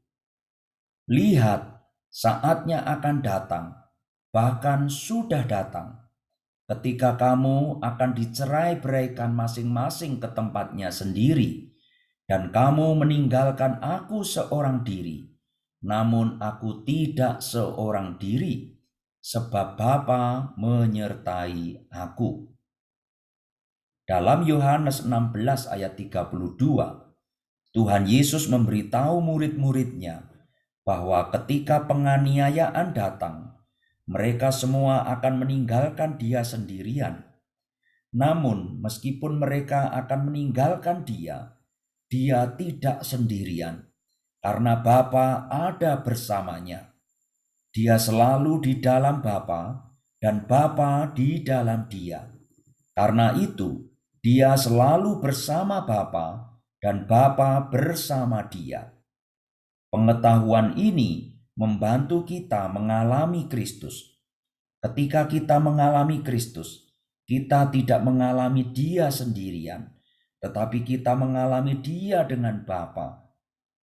Lihat, saatnya akan datang, bahkan sudah datang, ketika kamu akan dicerai-beraikan masing-masing ke tempatnya sendiri, dan kamu meninggalkan aku seorang diri. Namun aku tidak seorang diri, sebab Bapa menyertai aku. Dalam Yohanes 16 ayat 32, Tuhan Yesus memberitahu murid-muridnya bahwa ketika penganiayaan datang, mereka semua akan meninggalkan dia sendirian. Namun meskipun mereka akan meninggalkan dia tidak sendirian, karena Bapa ada bersamanya. Dia selalu di dalam Bapa dan Bapa di dalam dia. Karena itu, dia selalu bersama Bapa dan Bapa bersama dia. Pengetahuan ini membantu kita mengalami Kristus. Ketika kita mengalami Kristus, kita tidak mengalami dia sendirian, tetapi kita mengalami dia dengan Bapa.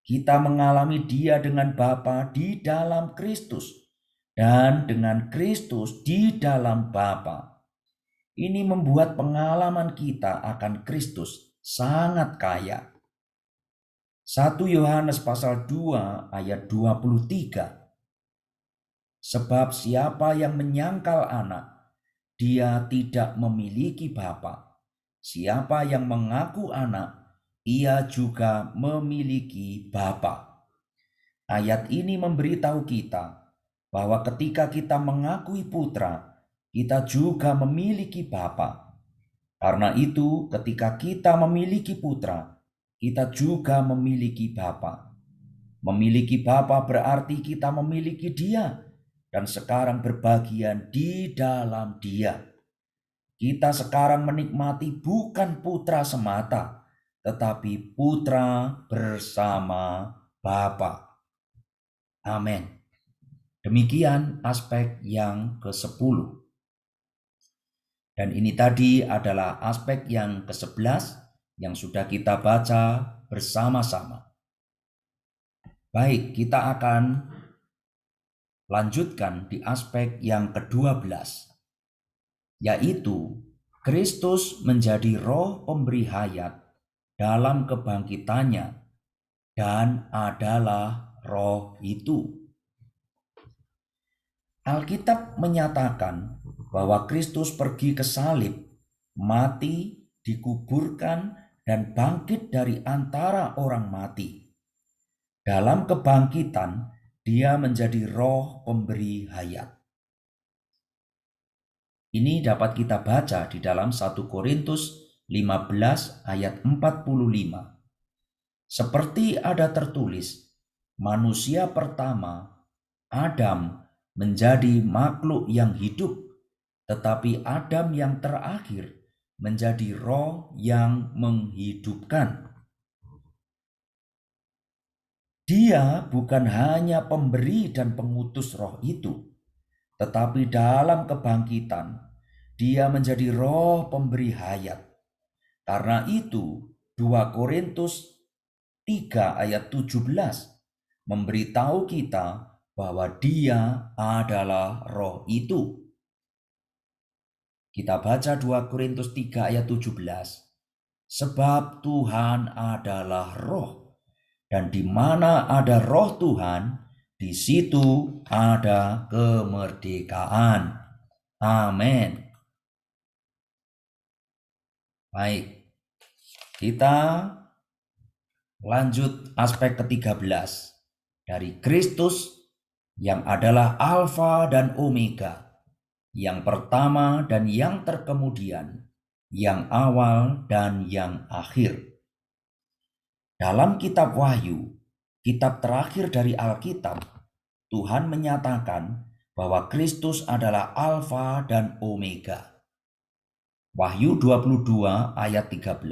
Kita mengalami dia dengan Bapa di dalam Kristus dan dengan Kristus di dalam Bapa. Ini membuat pengalaman kita akan Kristus sangat kaya. 1 Yohanes pasal 2 ayat 23. Sebab siapa yang menyangkal anak, dia tidak memiliki Bapa. Siapa yang mengaku anak, ia juga memiliki Bapa. Ayat ini memberitahu kita bahwa ketika kita mengakui putra, kita juga memiliki Bapa. Karena itu, ketika kita memiliki putra, kita juga memiliki Bapa. Memiliki Bapa berarti kita memiliki Dia dan sekarang berbagian di dalam Dia. Kita sekarang menikmati bukan putra semata, tetapi putra bersama Bapa. Amin. Demikian aspek yang ke-10. Dan ini tadi adalah aspek yang ke-11 yang sudah kita baca bersama-sama. Baik, kita akan lanjutkan di aspek yang ke-12, yaitu Kristus menjadi roh pemberi hayat dalam kebangkitannya dan adalah roh itu. Alkitab menyatakan bahwa Kristus pergi ke salib, mati, dikuburkan, dan bangkit dari antara orang mati. Dalam kebangkitan, dia menjadi roh pemberi hayat. Ini dapat kita baca di dalam 1 Korintus 15 ayat 45. Seperti ada tertulis, manusia pertama, Adam, menjadi makhluk yang hidup, tetapi Adam yang terakhir menjadi roh yang menghidupkan. Dia bukan hanya pemberi dan pengutus roh itu, tetapi dalam kebangkitan, dia menjadi roh pemberi hayat. Karena itu, 2 Korintus 3 ayat 17 memberitahu kita bahwa dia adalah roh itu. Kita baca 2 Korintus 3 ayat 17. Sebab Tuhan adalah roh, dan di mana ada roh Tuhan, di situ ada kemerdekaan. Amin. Baik, kita lanjut aspek ke-13 dari Kristus yang adalah Alfa dan Omega, yang pertama dan yang terkemudian, yang awal dan yang akhir. Dalam kitab Wahyu, kitab terakhir dari Alkitab, Tuhan menyatakan bahwa Kristus adalah Alfa dan Omega. Wahyu 22 ayat 13.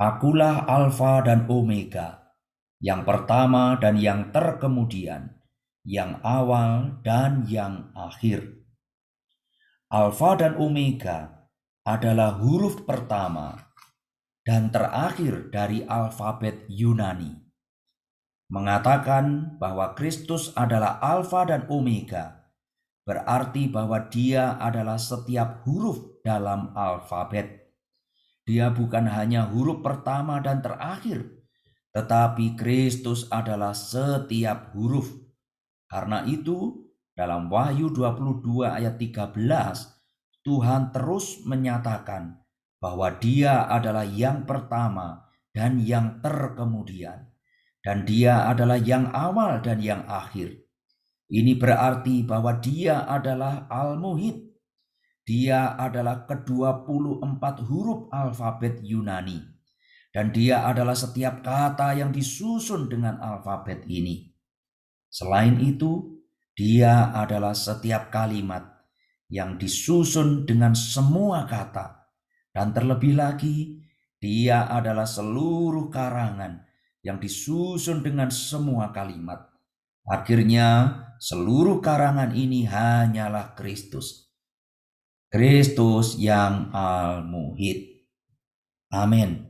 Akulah Alfa dan Omega, yang pertama dan yang terkemudian, yang awal dan yang akhir. Alfa dan Omega adalah huruf pertama dan terakhir dari alfabet Yunani, mengatakan bahwa Kristus adalah Alfa dan Omega, berarti bahwa Dia adalah setiap huruf dalam alfabet. Dia bukan hanya huruf pertama dan terakhir, tetapi Kristus adalah setiap huruf. Karena itu, dalam Wahyu 22 ayat 13, Tuhan terus menyatakan bahwa Dia adalah yang pertama dan yang terkemudian, dan Dia adalah yang awal dan yang akhir. Ini berarti bahwa Dia adalah Al-Muhid. Dia adalah ke-24 huruf alfabet Yunani, dan Dia adalah setiap kata yang disusun dengan alfabet ini. Selain itu, Dia adalah setiap kalimat yang disusun dengan semua kata, dan terlebih lagi, Dia adalah seluruh karangan yang disusun dengan semua kalimat. Akhirnya, seluruh karangan ini hanyalah Kristus. Kristus yang Al-Muhid. Amin.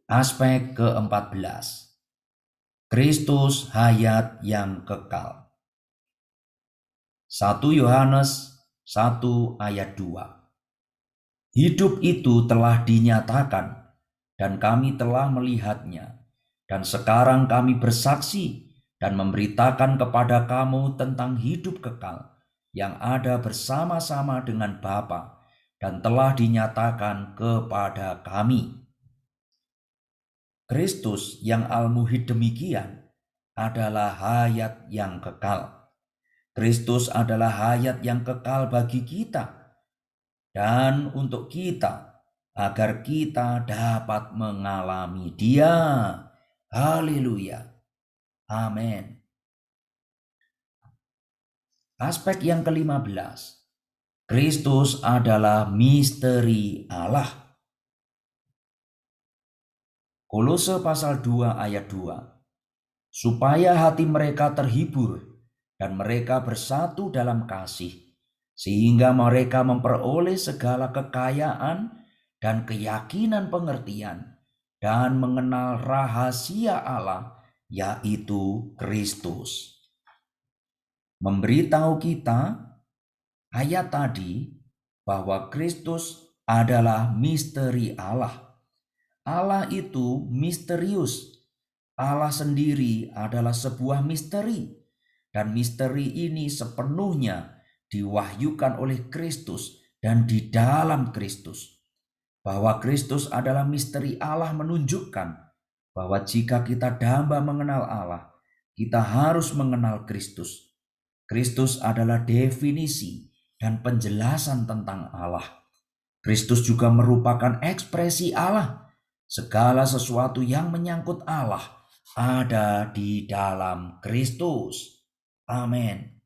Aspek ke-14. Kristus hayat yang kekal. 1 Yohanes 1 ayat 2. Hidup itu telah dinyatakan dan kami telah melihatnya, dan sekarang kami bersaksi dan memberitakan kepada kamu tentang hidup kekal yang ada bersama-sama dengan Bapa dan telah dinyatakan kepada kami. Kristus yang Al-Muhid demikian adalah hayat yang kekal. Kristus adalah hayat yang kekal bagi kita dan untuk kita, agar kita dapat mengalami Dia. Haleluya. Amin. Aspek yang ke-15. Kristus adalah misteri Allah. Kolose pasal 2 ayat 2. Supaya hati mereka terhibur dan mereka bersatu dalam kasih, sehingga mereka memperoleh segala kekayaan dan keyakinan pengertian dan mengenal rahasia Allah, yaitu Kristus. Memberitahu kita ayat tadi bahwa Kristus adalah misteri Allah. Allah itu misterius. Allah sendiri adalah sebuah misteri, dan misteri ini sepenuhnya diwahyukan oleh Kristus dan di dalam Kristus. Bahwa Kristus adalah misteri Allah menunjukkan bahwa jika kita damba mengenal Allah, kita harus mengenal Kristus. Kristus adalah definisi dan penjelasan tentang Allah. Kristus juga merupakan ekspresi Allah. Segala sesuatu yang menyangkut Allah ada di dalam Kristus. Amin.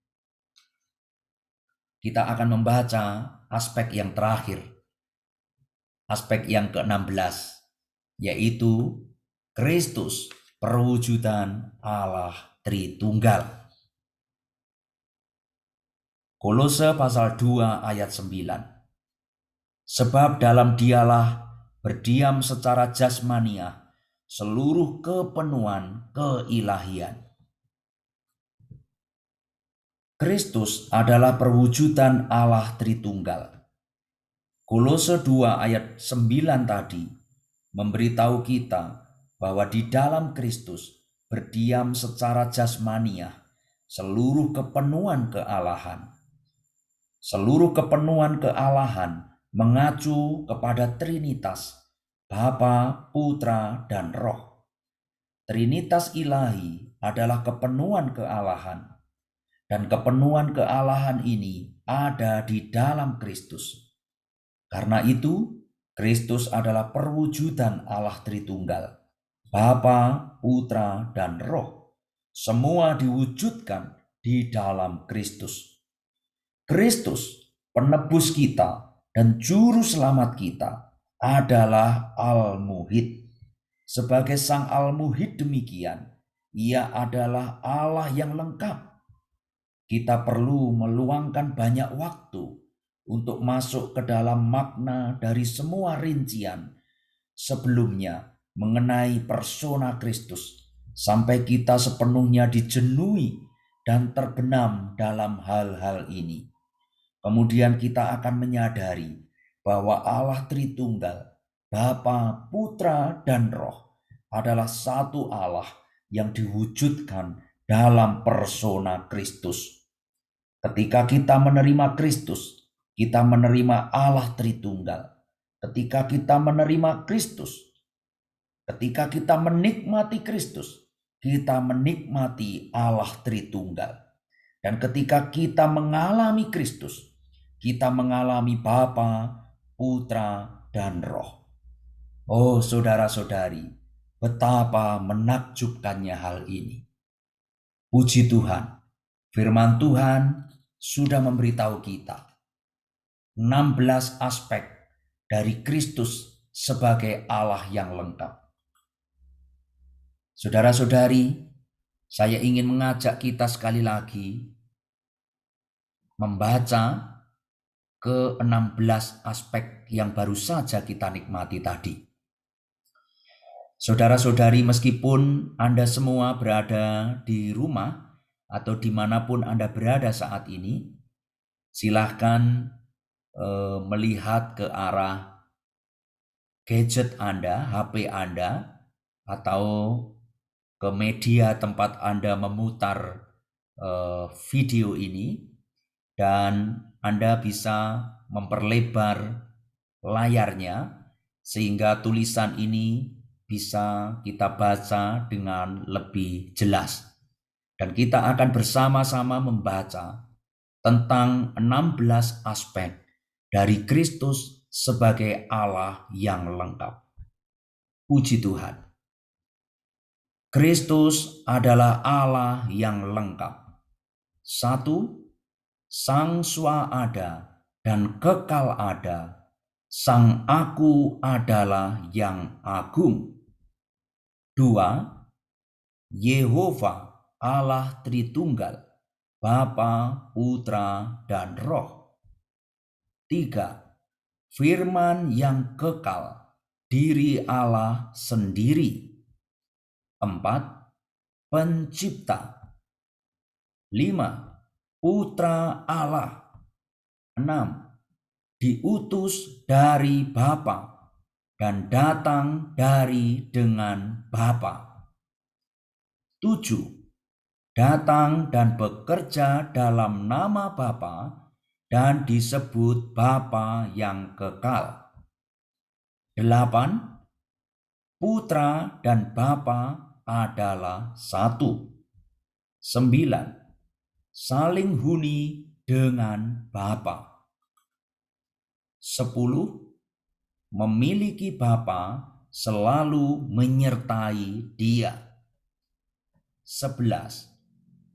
Kita akan membaca aspek yang terakhir. Aspek yang ke-16, yaitu Kristus, perwujudan Allah Tritunggal. Kolose pasal 2 ayat 9. Sebab dalam Dialah berdiam secara jasmaniah seluruh kepenuhan keilahian. Kristus adalah perwujudan Allah Tritunggal. Kolose 2 ayat 9 tadi memberitahu kita bahwa di dalam Kristus berdiam secara jasmaniah seluruh kepenuhan kealahan. Seluruh kepenuhan kealahan mengacu kepada Trinitas, Bapa, Putra, dan Roh. Trinitas ilahi adalah kepenuhan kealahan, dan kepenuhan kealahan ini ada di dalam Kristus. Karena itu, Kristus adalah perwujudan Allah Tritunggal, Bapa, Putra, dan Roh. Semua diwujudkan di dalam Kristus. Kristus, penebus kita dan juru selamat kita, adalah Al-Muhid. Sebagai Sang Al-Muhid demikian, Ia adalah Allah yang lengkap. Kita perlu meluangkan banyak waktu untuk masuk ke dalam makna dari semua rincian sebelumnya mengenai persona Kristus, sampai kita sepenuhnya dijenuhi dan terbenam dalam hal-hal ini. Kemudian kita akan menyadari bahwa Allah Tritunggal, Bapa, Putra, dan Roh adalah satu Allah yang diwujudkan dalam persona Kristus. Ketika kita menerima Kristus, kita menerima Allah Tritunggal. Ketika kita menerima Kristus, ketika kita menikmati Kristus, kita menikmati Allah Tritunggal. Dan ketika kita mengalami Kristus, kita mengalami Bapa, Putra, dan Roh. Oh saudara-saudari, betapa menakjubkannya hal ini. Puji Tuhan, firman Tuhan sudah memberitahu kita 16 aspek dari Kristus sebagai Allah yang lengkap. Saudara-saudari, saya ingin mengajak kita sekali lagi membaca ke-16 aspek yang baru saja kita nikmati tadi. Saudara-saudari, meskipun Anda semua berada di rumah atau dimanapun Anda berada saat ini, silahkan melihat ke arah gadget Anda, HP Anda, atau ke media tempat Anda memutar video ini, dan Anda bisa memperlebar layarnya sehingga tulisan ini bisa kita baca dengan lebih jelas. Dan kita akan bersama-sama membaca tentang 16 aspek dari Kristus sebagai Allah yang lengkap. Puji Tuhan. Kristus adalah Allah yang lengkap. 1. Sang Swaada dan kekal ada. Sang Aku adalah yang agung. 2. Yehova Allah Tritunggal, Bapa, Putra, dan Roh. 3. Firman yang kekal, diri Allah sendiri. 4. Pencipta. 5. Putra Allah. 6. Diutus dari Bapa dan datang dari dengan Bapa. 7. Datang dan bekerja dalam nama Bapa dan disebut Bapa yang kekal. 8. Putra dan Bapa adalah satu. 9. Saling huni dengan Bapa. 10. Memiliki Bapa selalu menyertai Dia. 11.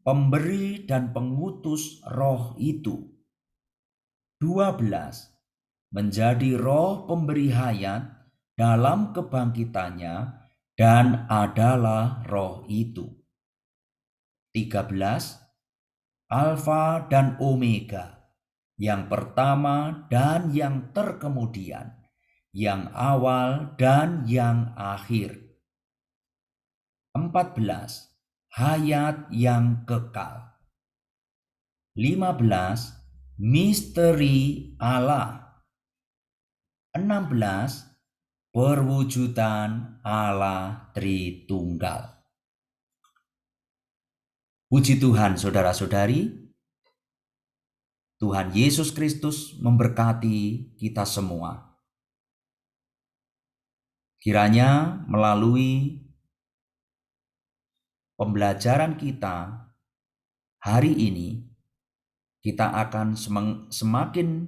Pemberi dan pengutus Roh itu. 12. Menjadi Roh pemberi hayat dalam kebangkitannya dan adalah Roh itu. 13. Alfa dan Omega, yang pertama dan yang terkemudian, yang awal dan yang akhir. 14. Hayat yang kekal. 15. Misteri Allah. 16. Perwujudan Allah Tritunggal. Puji Tuhan, saudara-saudari. Tuhan Yesus Kristus memberkati kita semua. Kiranya melalui pembelajaran kita hari ini, kita akan semakin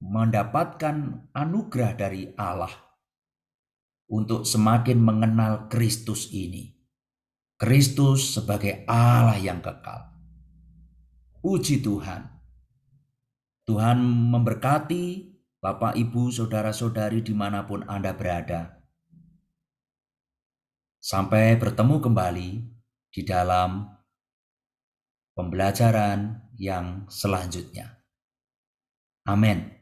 mendapatkan anugerah dari Allah untuk semakin mengenal Kristus ini. Kristus sebagai Allah yang kekal. Puji Tuhan. Tuhan memberkati Bapak, Ibu, Saudara-saudari dimanapun Anda berada. Sampai bertemu kembali di dalam pembelajaran yang selanjutnya. Amin.